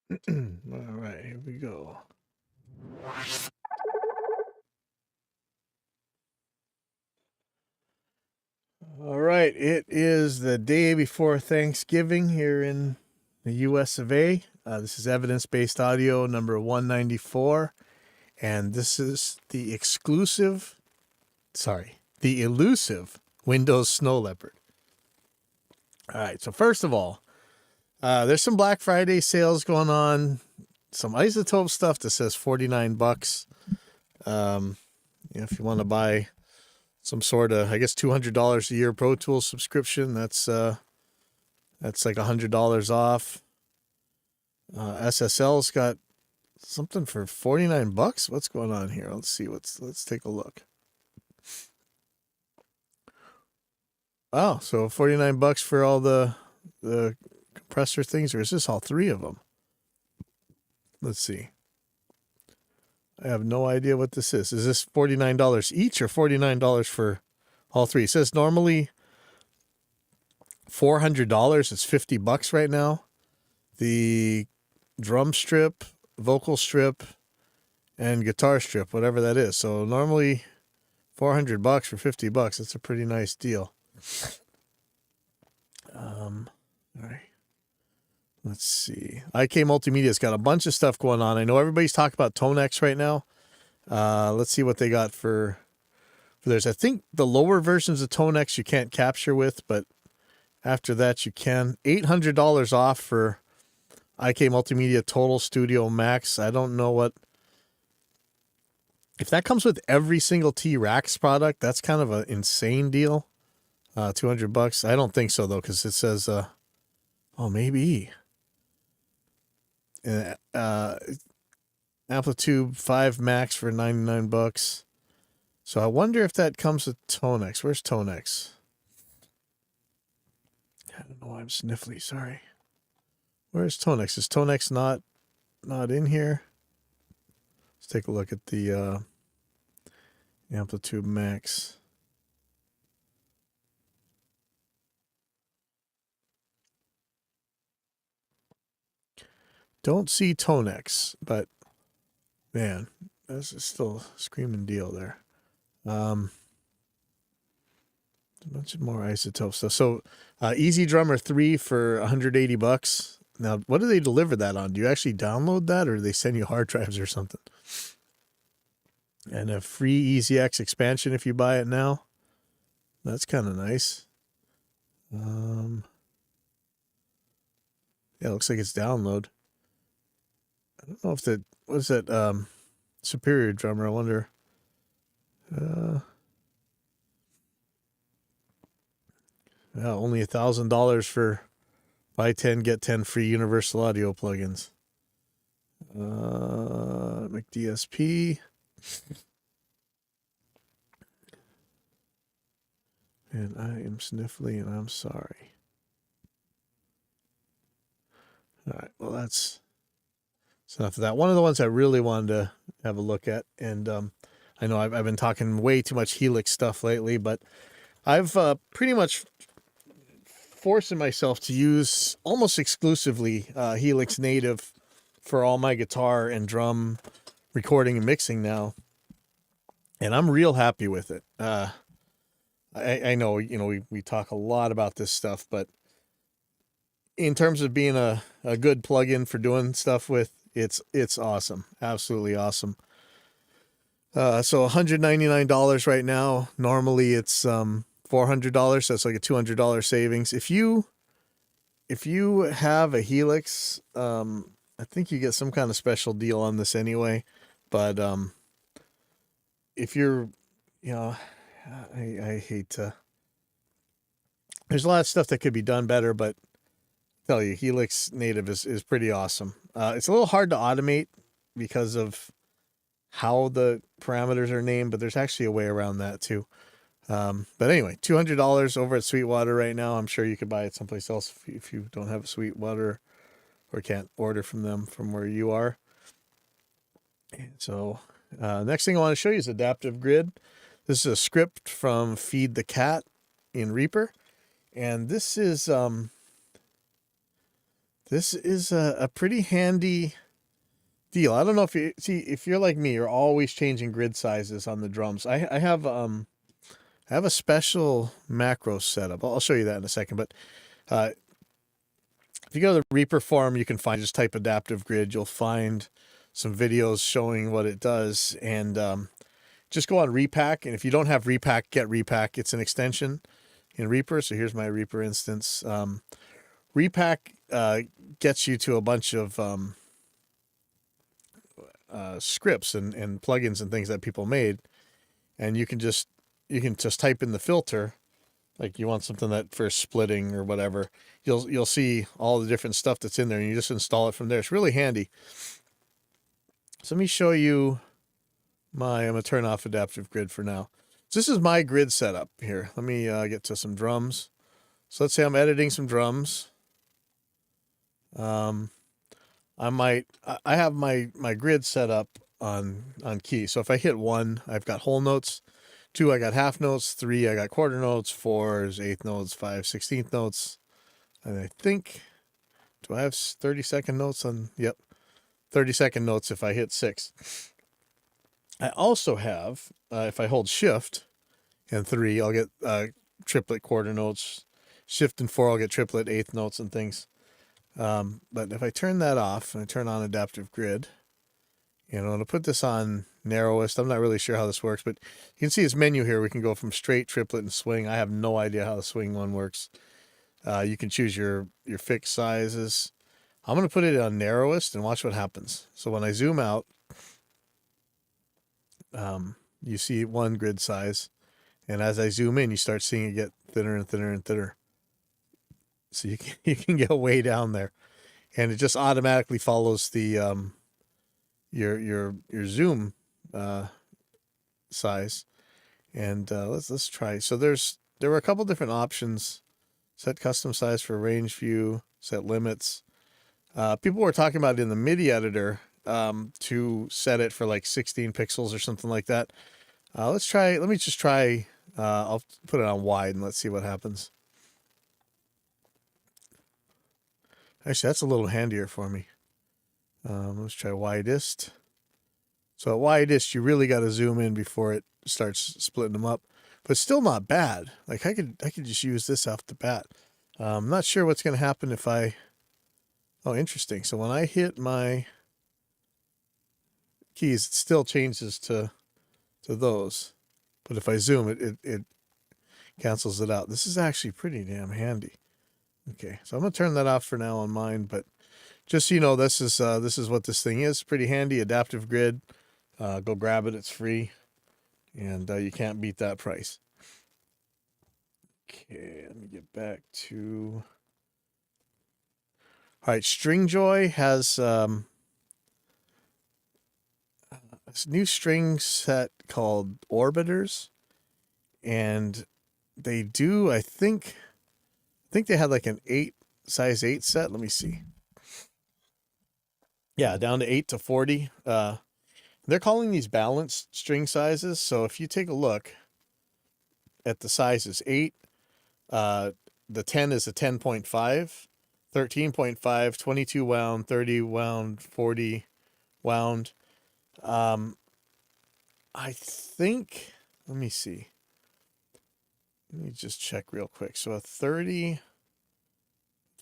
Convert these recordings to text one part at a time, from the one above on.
All right, here we go. All right, it is the day before Thanksgiving here in the US of A. This is evidence-based audio number 194, and this is the elusive Windows Snow Leopard. All right, so first of all, there's some Black Friday sales going on, some Isotope stuff that says $49. If you want to buy some sort of, I guess, $200 a year Pro Tools subscription, that's like $100 off. SSL's got something for $49. What's going on here? Let's see. Let's take a look. Oh, so $49 for all the compressor things, or is this all three of them? Let's see. I have no idea what this is. Is this $49 each or $49 for all three? It says normally $400. It's $50 right now. The drum strip, vocal strip, and guitar strip, whatever that is. So normally $400 for $50. That's a pretty nice deal. All right. Let's see. IK Multimedia's got a bunch of stuff going on. I know everybody's talking about Tonex right now. Let's see what they got for theirs. I think the lower versions of Tonex you can't capture with, but after that you can. $800 off for IK Multimedia Total Studio Max. I don't know if that comes with every single T-Rax product. That's kind of an insane deal. $200. I don't think so though, because it says, maybe. Amplitude 5 Max for $99. So I wonder if that comes with Tonex. Where's Tonex? I don't know why I'm sniffly. Sorry. Where's Tonex? Is Tonex not in here? Let's take a look at the Amplitude Max. Don't see Tonex, but man, that's still a screaming deal there. A bunch more Isotope stuff. So Easy Drummer 3 for $180. Now, what do they deliver that on? Do you actually download that, or do they send you hard drives or something? And a free EasyX expansion if you buy it now. That's kind of nice. Yeah, it looks like it's download. I don't know if what is that Superior Drummer? I wonder. Yeah, only $1,000 for buy 10, get 10 free Universal Audio plugins. McDSP. And I am sniffly and I'm sorry. All right, well, that's enough of that. One of the ones I really wanted to have a look at, and I know I've been talking way too much Helix stuff lately, but I've pretty much forcing myself to use almost exclusively Helix Native for all my guitar and drum recording and mixing now, and I'm real happy with it. I know, we talk a lot about this stuff, but in terms of being a good plugin for doing stuff with, it's awesome. Absolutely awesome. So $199 right now. Normally it's $400. That's like a $200 savings. If you have a Helix, I think you get some kind of special deal on this anyway. But if you're, I hate to. There's a lot of stuff that could be done better, but I tell you, Helix Native is pretty awesome. It's a little hard to automate because of how the parameters are named, but there's actually a way around that too. But anyway, $200 over at Sweetwater right now. I'm sure you could buy it someplace else if you don't have a Sweetwater or can't order from them from where you are. So next thing I want to show you is Adaptive Grid. This is a script from Feed the Cat in Reaper. And this is This is a pretty handy deal. I don't know if you see, if you're like me, you're always changing grid sizes on the drums. I have a special macro setup. I'll show you that in a second. But uh, if you go to the Reaper forum, you can find, just type adaptive grid. You'll find some videos showing what it does, and just go on Repack. And if you don't have Repack, get Repack. It's an extension in Reaper. So here's my Reaper instance. Repack gets you to a bunch of scripts and plugins and things that people made, and you can just type in the filter, like you want something that for splitting or whatever. You'll see all the different stuff that's in there, and you just install it from there. It's really handy. So let me show you I'm gonna turn off adaptive grid for now. So this is my grid setup here. Let me get to some drums. So let's say I'm editing some drums. I have my grid set up on key. So if I hit 1, I've got whole notes. 2, I got half notes. 3, I got quarter notes. 4 is eighth notes. 5, 16th notes. And I think, do I have 30-second notes on? Yep, 30-second notes if I hit 6. I also have, if I hold shift and 3, I'll get triplet quarter notes. Shift and 4, I'll get triplet eighth notes and things. But if I turn that off and I turn on adaptive grid, and I'm going to put this on narrowest. I'm not really sure how this works, but you can see this menu here. We can go from straight, triplet, and swing. I have no idea how the swing one works. You can choose your fixed sizes. I'm going to put it on narrowest and watch what happens. So when I zoom out, you see one grid size. And as I zoom in, you start seeing it get thinner and thinner and thinner. So you can get way down there. And it just automatically follows the your zoom size. And let's try. So there were a couple different options. Set custom size for range view, set limits. People were talking about it in the MIDI editor to set it for like 16 pixels or something like that. Let me just try. I'll put it on wide and let's see what happens. Actually, that's a little handier for me. Let's try widest. So at widest, you really got to zoom in before it starts splitting them up, but still not bad. Like I could just use this off the bat. I'm not sure what's going to happen if I. Oh, interesting. So when I hit my keys, it still changes to those, but if I zoom, it cancels it out. This is actually pretty damn handy. Okay, so I'm gonna turn that off for now on mine, but just so you know, this is what this thing is. Pretty handy, adaptive grid. Go grab it; it's free, and you can't beat that price. Okay, let me get back to. All right, Stringjoy has this new string set called Orbiters, and they do, I think they had like an size 8 set. Let me see. Yeah, down to 8 to 40. They're calling these balanced string sizes. So if you take a look at the sizes, 8, the 10 is a 10.5, 13.5, 22 wound, 30 wound, 40 wound. I think, let me see. Let me just check real quick. So a 30,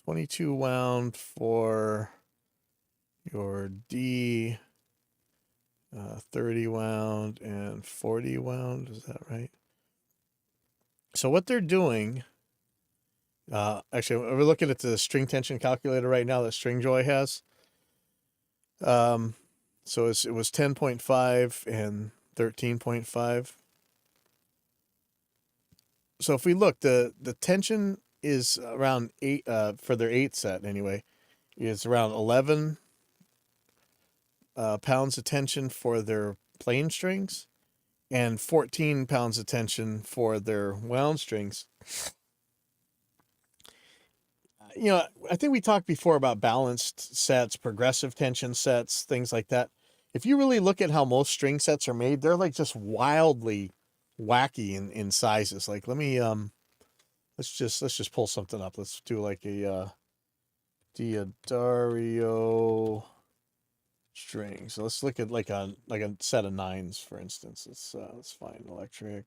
22 wound for your D, 30 wound and 40 wound. Is that right? So what they're doing, actually, we're looking at the string tension calculator right now that Stringjoy has. So it was 10.5 and 13.5. So if we look, the tension is around 8 for their 8 set anyway. Is around 11 pounds of tension for their plain strings, and 14 pounds of tension for their wound strings. You know, I think we talked before about balanced sets, progressive tension sets, things like that. If you really look at how most string sets are made, they're like just wildly wacky in sizes. Like let me let's just pull something up. Let's do like a Diodario string. So let's look at like a set of 9s, for instance. Let's find electric.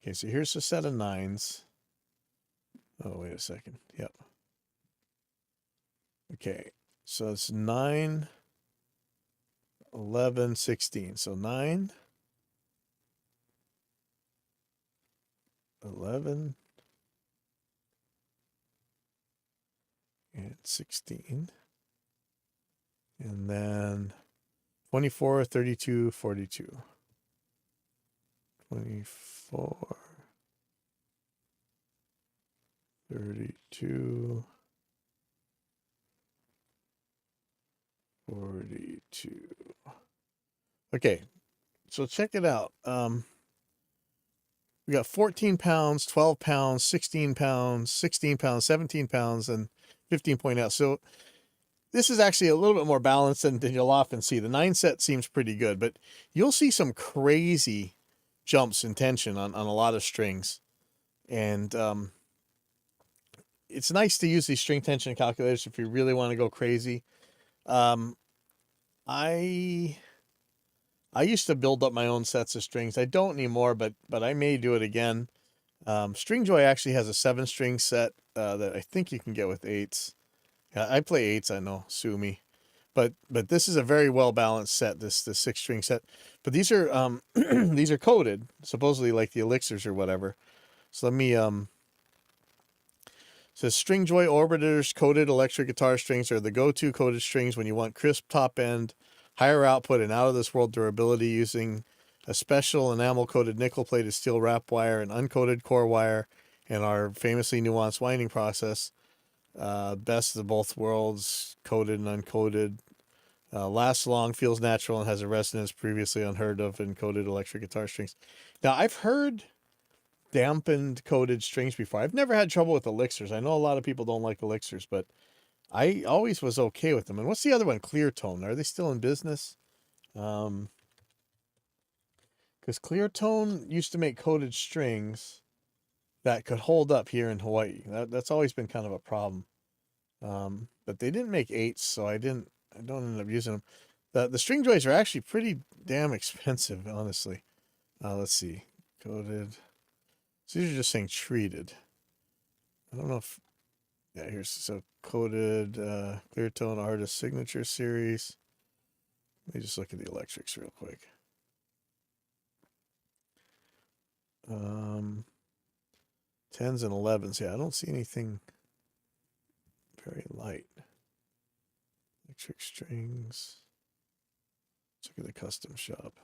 Okay, so here's a set of 9s. Oh, wait a second. Yep. Okay, so it's 9, 11, 16. So 9, 11, and 16. And then 24, 32, 42. 24, 32, 42. Okay, so check it out. We got 14 pounds, 12 pounds, 16 pounds, 16 pounds, 17 pounds, and 15 point out. So this is actually a little bit more balanced than you'll often see. The 9 set seems pretty good, but you'll see some crazy jumps in tension on a lot of strings. And it's nice to use these string tension calculators if you really want to go crazy. I used to build up my own sets of strings. I don't anymore, but I may do it again. Stringjoy actually has a 7-string set that I think you can get with 8s. I play 8s, I know, sue me. But this is a very well balanced set, this 6-string set. But these are these are coded, supposedly like the elixirs or whatever. So let me says Stringjoy Orbiters coded electric guitar strings are the go-to coded strings when you want crisp top end, higher output, and out of this world durability using a special enamel coated nickel plated steel wrap wire, and uncoated core wire, and our famously nuanced winding process. Best of both worlds, coated and uncoated. Lasts long, feels natural, and has a resonance previously unheard of in coated electric guitar strings. Now, I've heard dampened coated strings before. I've never had trouble with elixirs. I know a lot of people don't like elixirs, but I always was okay with them. And what's the other one? Clear Tone. Are they still in business? Because Clear Tone used to make coated strings that could hold up here in Hawaii. That's always been kind of a problem. But they didn't make 8s, so I don't end up using them. The string joys are actually pretty damn expensive, honestly. Let's see. Coated. So these are just saying treated. I don't know if, yeah, here's so coated clear tone artist signature series. Let me just look at the electrics real quick. 10s and 11s. Yeah, I don't see anything very light. Electric strings. Let's look at the custom shop.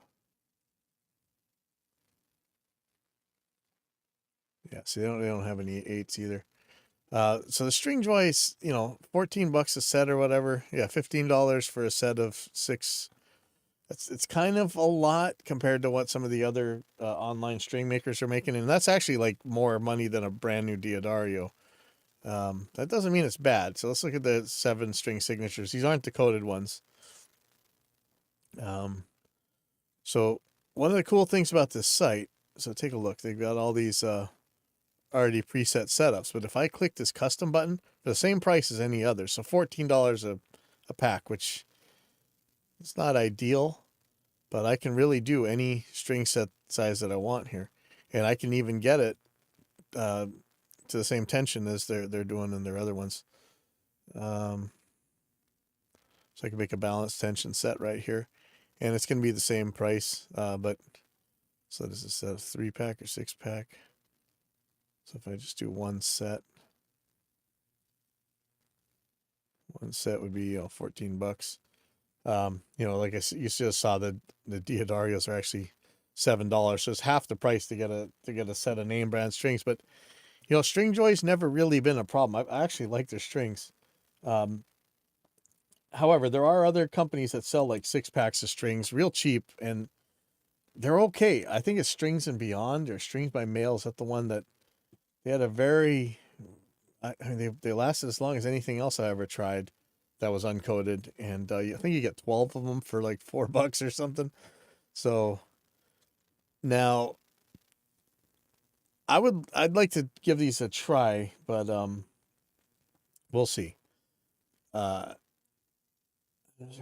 Yeah, see, they don't have any 8s either. So the string joys, you know, $14 a set or whatever. Yeah, $15 for a set of 6. It's kind of a lot compared to what some of the other online string makers are making, and that's actually like more money than a brand new Diodario. That doesn't mean it's bad. So let's look at the 7-string signatures. These aren't the coded ones. So one of the cool things about this site, so take a look. They've got all these already preset setups, but if I click this custom button, for the same price as any other, so $14 a pack, which is not ideal, but I can really do any string set size that I want here, and I can even get it to the same tension as they're doing in their other ones. So I can make a balanced tension set right here, and it's going to be the same price. But so this is a 3-pack or 6-pack. So if I just do one set would be, you know, $14. You know, like you just saw, the Diodarios are actually $7, so it's half the price to get a set of name brand strings. But you know, string joy's never really been a problem. I actually like their strings. However, there are other companies that sell like 6-packs of strings real cheap, and they're okay. I think it's Strings and Beyond or Strings by Mail. Is that the one that they had a very, I mean, they lasted as long as anything else I ever tried that was uncoated, and I think you get 12 of them for like $4 or something. So now I'd like to give these a try, but we'll see. They're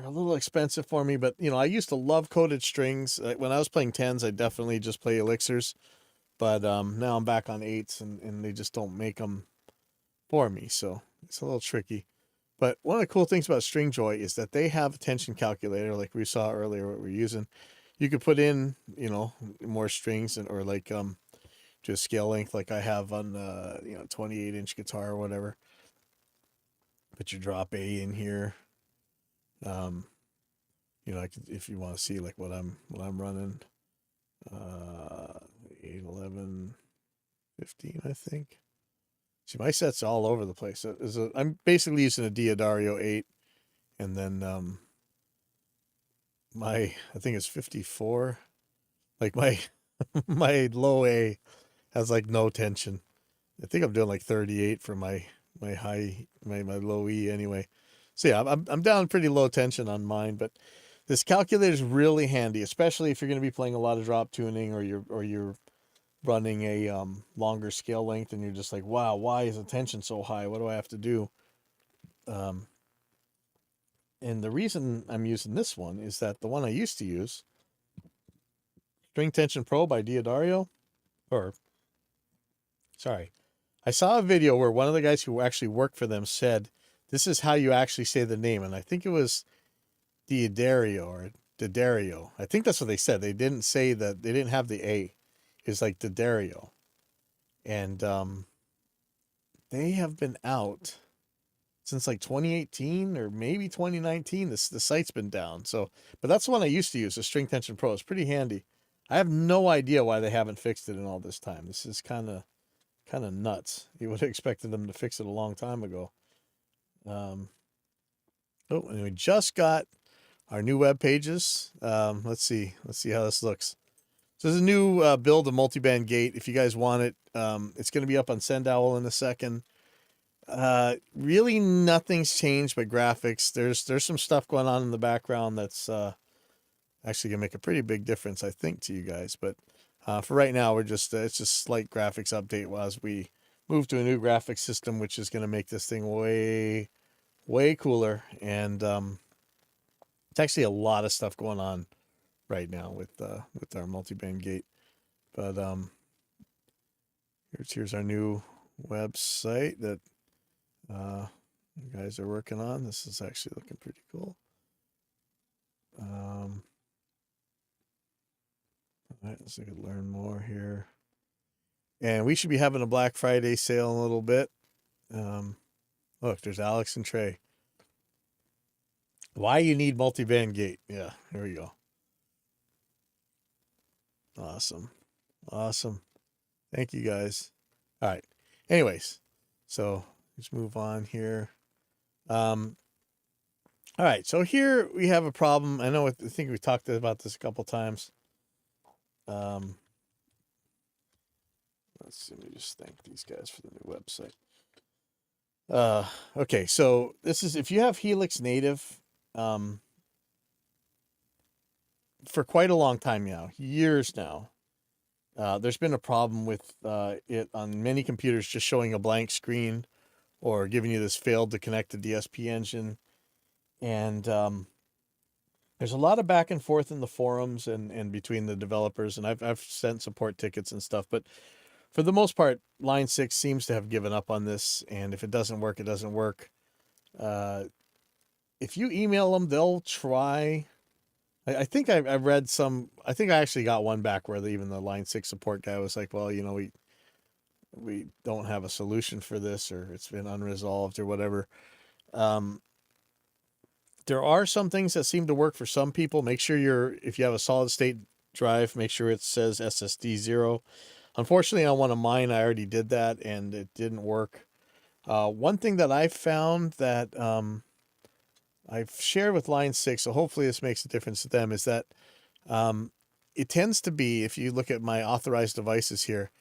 a little expensive for me, but I used to love coated strings. When I was playing 10s, I definitely just play elixirs, but now I'm back on 8s, and they just don't make them for me, so it's a little tricky. But one of the cool things about Stringjoy is that they have a tension calculator, like we saw earlier what we're using. You could put in, more strings or like just scale length like I have on 28-inch guitar or whatever. Put your drop A in here. If you want to see like what I'm running, 8, 11, 15, I think. See, my set's all over the place. I'm basically using a Diodario 8, and then I think it's 54. Like my my low A has like no tension. I think I'm doing like 38 for my low E anyway. So yeah, I'm down pretty low tension on mine, but this calculator is really handy, especially if you're going to be playing a lot of drop tuning or you're running a longer scale length and you're just like, wow, why is the tension so high? What do I have to do? And the reason I'm using this one is that the one I used to use, String Tension Pro by Diodario, I saw a video where one of the guys who actually worked for them said, this is how you actually say the name. And I think it was Diodario or Diodario. I think that's what they said. They didn't say that. They didn't have the A. It's like Diodario. And they have been out since like 2018 or maybe 2019. The site's been down. But that's the one I used to use, the String Tension Pro. It's pretty handy. I have no idea why they haven't fixed it in all this time. This is kind of nuts. You would have expected them to fix it a long time ago. And we just got our new web pages. Let's see how this looks. So there's a new build of multiband gate. If you guys want it, it's going to be up on Sendowl in a second. Really nothing's changed but graphics. There's some stuff going on in the background that's actually gonna make a pretty big difference, I think, to you guys. But for right now, we're just it's just slight graphics update as we move to a new graphics system, which is gonna make this thing way cooler. And it's actually a lot of stuff going on right now with our multiband gate. But here's our new website that you guys are working on. This is actually looking pretty cool. All right, let's see if we can learn more here. And we should be having a Black Friday sale in a little bit. Look, there's Alex and Trey. Why you need multiband gate. Yeah, here we go. Awesome. Thank you, guys. All right. Anyways, so let's move on here. All right, so here we have a problem. I think we talked about this a couple times. Let's see, let me just thank these guys for the new website. Okay, so this is if you have Helix Native, for quite a long time now, years now, there's been a problem with it on many computers just showing a blank screen or giving you this failed to connect to DSP engine. And there's a lot of back and forth in the forums and between the developers, and I've sent support tickets and stuff, but for the most part, Line 6 seems to have given up on this, and if it doesn't work, it doesn't work. If you email them, they'll try. I think I've read some. I think I actually got one back where even the Line 6 support guy was like, well, we don't have a solution for this, or it's been unresolved or whatever. There are some things that seem to work for some people. Make sure if you have a solid state drive, make sure it says SSD 0. Unfortunately, on one of mine, I already did that and it didn't work. One thing that I found that I've shared with Line 6, so hopefully this makes a difference to them, is that it tends to be, if you look at my authorized devices here,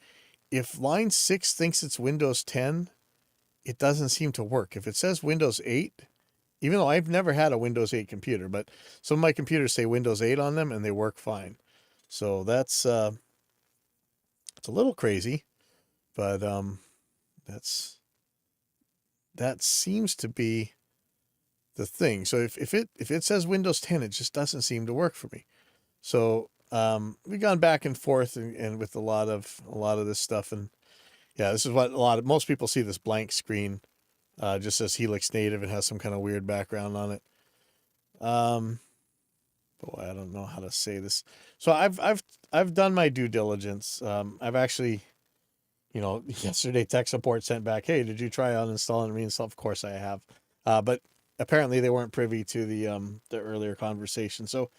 if Line 6 thinks it's Windows 10, it doesn't seem to work. If it says Windows 8, even though I've never had a Windows 8 computer, but some of my computers say Windows 8 on them and they work fine. So that's it's a little crazy. But that seems to be the thing. So if it says Windows 10, it just doesn't seem to work for me. So we've gone back and forth and with a lot of this stuff, and yeah, this is what most people see, this blank screen, just says Helix Native and has some kind of weird background on it. Boy, I don't know how to say this. So I've done my due diligence. I've actually, yesterday tech support sent back, hey, did you try uninstalling and reinstall? Of course I have. But apparently they weren't privy to the earlier conversation. So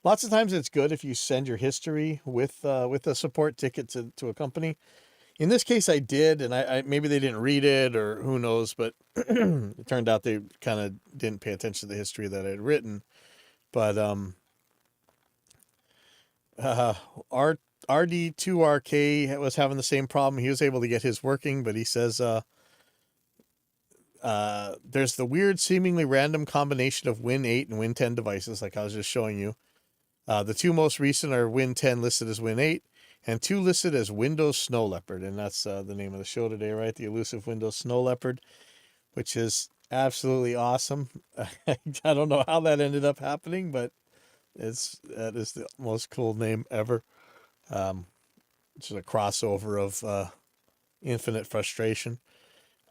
lots of times it's good if you send your history with a support ticket to a company. In this case, I did, and I maybe they didn't read it or who knows, but it turned out they kind of didn't pay attention to the history that I had written. But RD2RK was having the same problem. He was able to get his working, but he says there's the weird, seemingly random combination of Win 8 and Win 10 devices, like I was just showing you. The two most recent are Win 10 listed as Win 8, and 2 listed as Windows Snow Leopard, and that's the name of the show today, right? The Elusive Windows Snow Leopard, which is absolutely awesome. I don't know how that ended up happening, but that is the most cool name ever. It's a crossover of infinite frustration.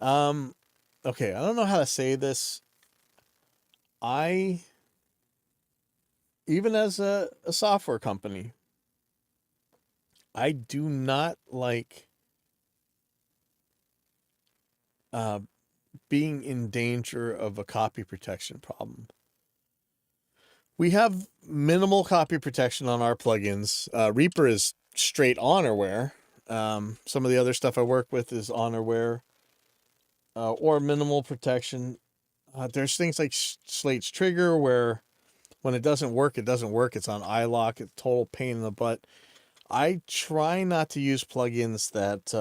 Okay, I don't know how to say this. Even as a software company, I do not like being in danger of a copy protection problem. We have minimal copy protection on our plugins. Reaper is straight honorware. Some of the other stuff I work with is honorware or minimal protection. There's things like Slate's Trigger where when it doesn't work, it doesn't work. It's on iLock. It's a total pain in the butt. I try not to use plugins that,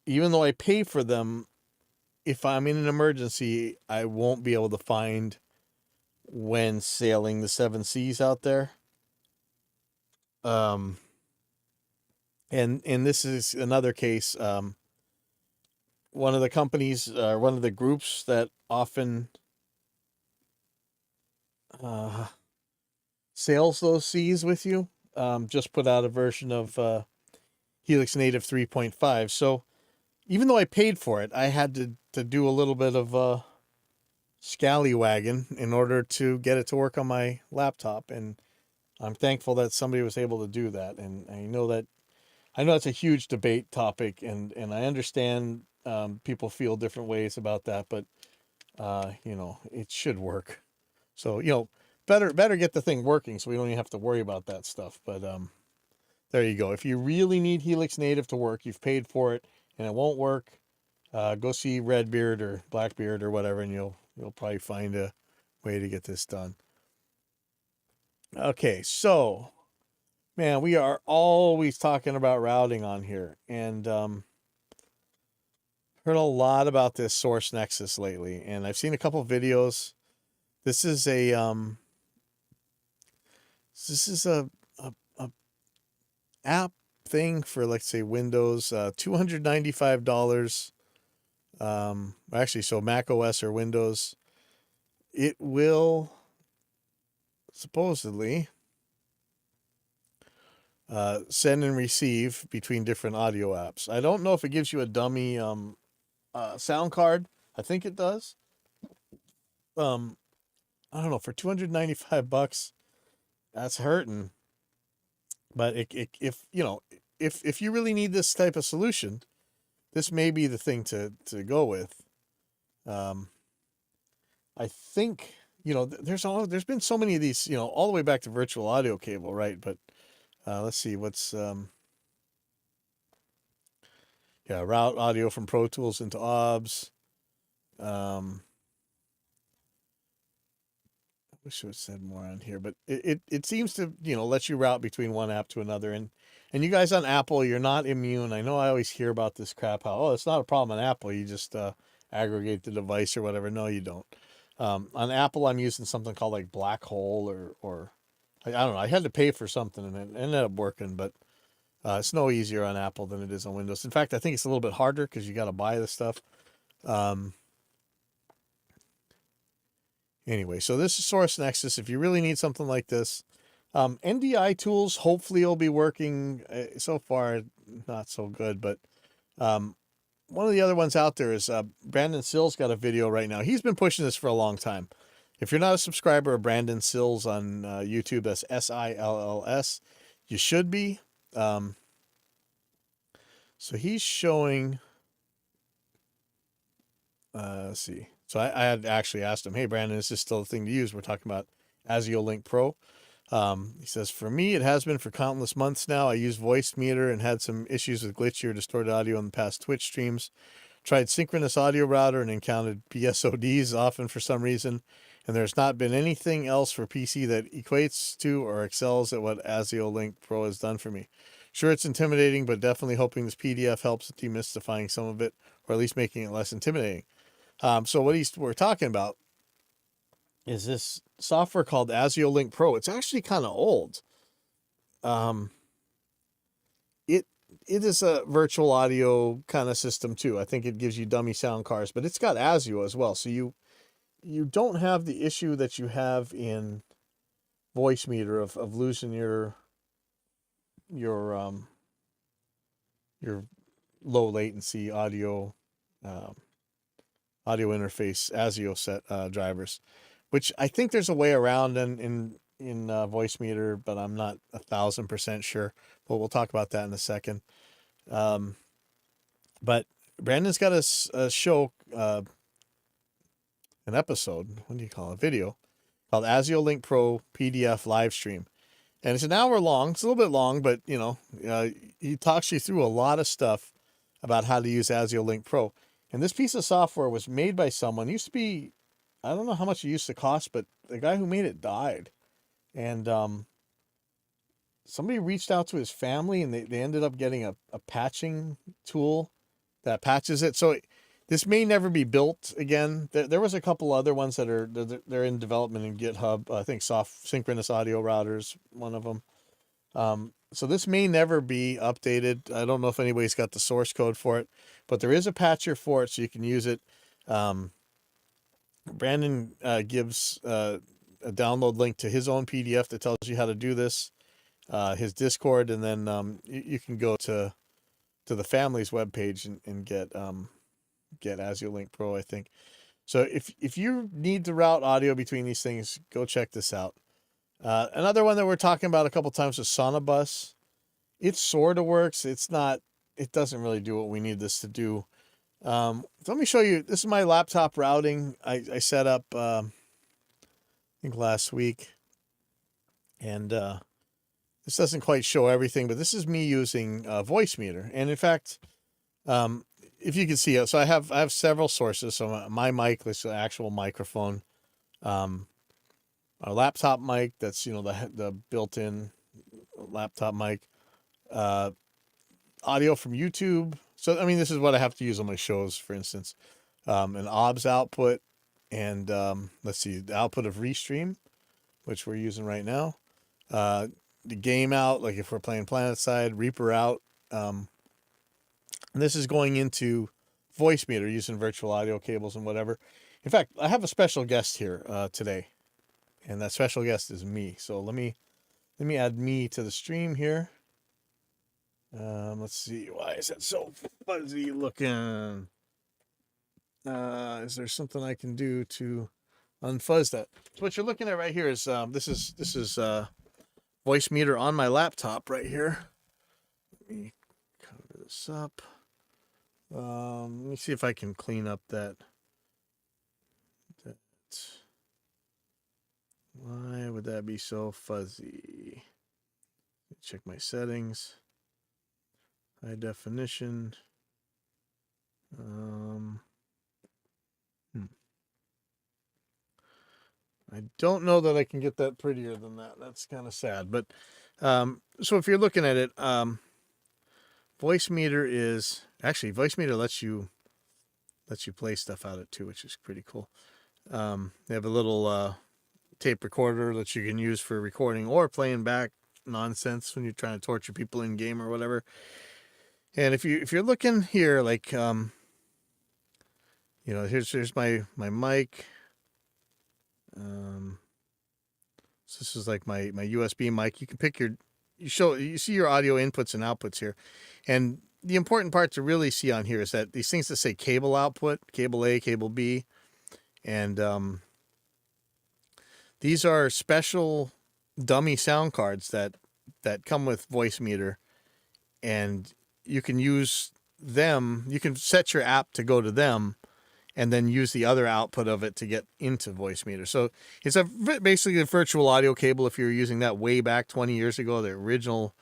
even though I pay for them, if I'm in an emergency, I won't be able to find when sailing the 7 seas out there. And this is another case. One of the companies, one of the groups that often sails those seas with you, just put out a version of Helix Native 3.5. So even though I paid for it, I had to do a little bit of scallywagging in order to get it to work on my laptop, and I'm thankful that somebody was able to do that. And I know it's a huge debate topic, and I understand people feel different ways about that, but it should work. So better get the thing working so we don't even have to worry about that stuff. But there you go. If you really need Helix Native to work, you've paid for it and it won't work, go see Redbeard or Blackbeard or whatever, and you'll probably find a way to get this done. Okay, so man, we are always talking about routing on here, and heard a lot about this Source Nexus lately, and I've seen a couple videos. This is a app thing for, let's say, Windows, $295. Actually, so Mac OS or Windows, it will supposedly send and receive between different audio apps. I don't know if it gives you a dummy sound card. I think it does. I don't know, for $295, that's hurting. But if you really need this type of solution, this may be the thing to go with. I think there's been so many of these, all the way back to virtual audio cable, right? But let's see what's route audio from Pro Tools into OBS. I wish I would have said more on here, but it seems to let you route between one app to another, and you guys on Apple, you're not immune. I know I always hear about this crap, how it's not a problem on Apple, you just aggregate the device or whatever. No, you don't. On Apple, I'm using something called like Black Hole or I don't know. I had to pay for something and it ended up working, but It's no easier on Apple than it is on Windows. In fact, I think it's a little bit harder because you got to buy the stuff. Anyway, so this is Source Nexus. If you really need something like this, NDI tools hopefully will be working. So far, not so good, but one of the other ones out there is Brandon Sills got a video right now. He's been pushing this for a long time. If you're not a subscriber of Brandon Sills on YouTube, that's SILLS. You should be. So he's showing. Let's see. So I had actually asked him, "Hey Brandon, is this still a thing to use?" We're talking about ASIO Link Pro. He says, "For me, it has been for countless months now. I use Voicemeeter and had some issues with glitchy or distorted audio in the past Twitch streams. Tried synchronous audio router and encountered PSODs often for some reason. And there's not been anything else for PC that equates to or excels at what ASIO Link Pro has done for me. Sure, it's intimidating, but definitely hoping this PDF helps demystifying some of it, or at least making it less intimidating." So what we're talking about is this software called ASIO Link Pro. It's actually kind of old. It is a virtual audio kind of system too. I think it gives you dummy sound cards, but it's got ASIO as well. So you don't have the issue that you have in Voicemeeter of losing your low latency latency latency latency audio interface ASIO set drivers, which I think there's a way around in Voicemeeter, but I'm not 1,000% sure. But we'll talk about that in a second. But Brandon's got a show, an episode. What do you call it? A video called ASIO Link Pro PDF live stream, and it's an hour long. It's a little bit long, but he talks you through a lot of stuff about how to use ASIO Link Pro. And this piece of software was made by someone. It used to be, I don't know how much it used to cost, but the guy who made it died. And somebody reached out to his family, and they ended up getting a patching tool that patches it. So this may never be built again. There was a couple other ones they're in development in GitHub. I think soft synchronous audio routers, one of them. So this may never be updated. I don't know if anybody's got the source code for it, but there is a patcher for it, so you can use it. Brandon gives a download link to his own PDF that tells you how to do this, his Discord, and then you can go to the family's webpage and get ASIO Link Pro, I think. So if you need to route audio between these things, go check this out. Another one that we're talking about a couple times is Sonobus. It sort of works. It doesn't really do what we need this to do. So let me show you. This is my laptop routing. I set up, I think last week, and this doesn't quite show everything, but this is me using Voicemeeter. And in fact, if you can see it, so I have several sources. So my mic, this is the actual microphone. A laptop mic, that's the built-in laptop mic. Audio from YouTube. So I mean, this is what I have to use on my shows, for instance. An OBS output, and let's see, the output of Restream, which we're using right now. The game out, like if we're playing PlanetSide, Reaper out. And this is going into Voicemeeter using virtual audio cables and whatever. In fact, I have a special guest here today, and that special guest is me. So let me add me to the stream here. Let's see. Why is that so fuzzy looking? Is there something I can do to unfuzz that? So what you're looking at right here is this is Voicemeeter on my laptop right here. Let me cover this up. Let me see if I can clean up that. Why would that be so fuzzy? Check my settings. High definition. I don't know that I can get that prettier than that. That's kind of sad. But so if you're looking at it, Voicemeeter lets you play stuff out of too, which is pretty cool. They have a little tape recorder that you can use for recording or playing back nonsense when you're trying to torture people in game or whatever. And if you're looking here, like here's my mic. So this is like my USB mic. You can pick you see your audio inputs and outputs here. And the important part to really see on here is that these things that say cable output, cable A, cable B, and these are special dummy sound cards that come with Voicemeeter, and you can use them. You can set your app to go to them, and then use the other output of it to get into Voicemeeter. So it's basically a virtual audio cable. If you were using that way back 20 years ago, the original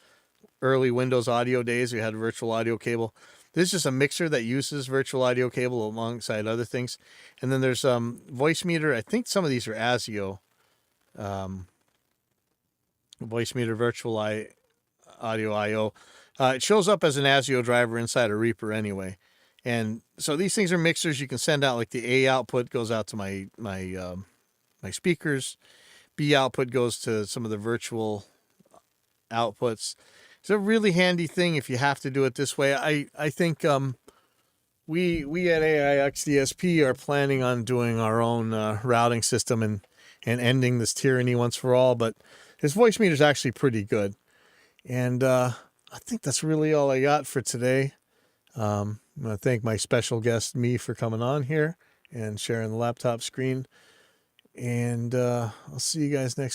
early Windows audio days, we had a virtual audio cable. This is just a mixer that uses virtual audio cable alongside other things. And then there's Voicemeeter. I think some of these are ASIO. Voicemeeter virtual audio I/O. It shows up as an ASIO driver inside a Reaper anyway. And so these things are mixers. You can send out, like, the A output goes out to my speakers. B output goes to some of the virtual outputs. It's a really handy thing if you have to do it this way. I think we at AIX DSP are planning on doing our own routing system and ending this tyranny once for all. But this Voicemeeter is actually pretty good. And I think that's really all I got for today. I'm going to thank my special guest, me, for coming on here and sharing the laptop screen. And I'll see you guys next